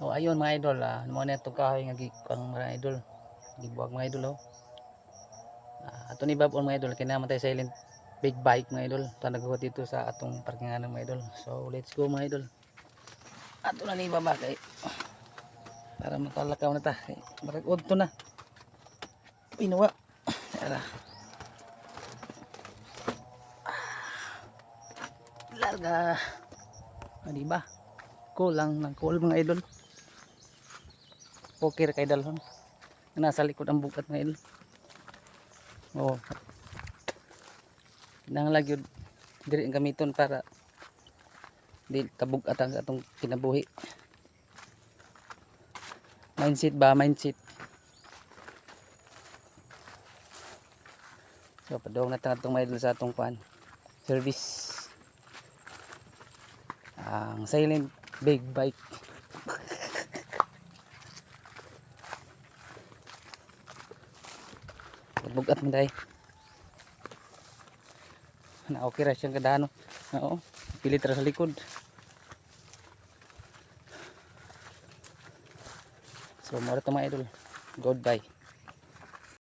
So ayun mga idol, mo na itong kahoy nga gikang mga idol, gibuwag mga idol. Ato ni Bob mga idol, kinaman tayo silent big bike mga idol. Ito nagawa dito sa atong parkingan mga idol. So let's go mga idol. Ato na ni baba kay para makalakaw na ta. Barag udto na. Pinuwa. Ara. Larga. Di ba? Kulang ng cool mga idol. Okay ra kay dalhon. Nasa likod ang bukat mga idol. Oh. Nang lagyod diri ang gamiton para di kabugat ang atong kinabuhi. Mindset ba? Mindset. So padong na ta atong mga idol sa atong pan. Service. Ang silent big bike. Bugat mo dahil na okay ra siyang kadano. Oo, pilit ra sa likod. So mora ta mga idol, goodbye.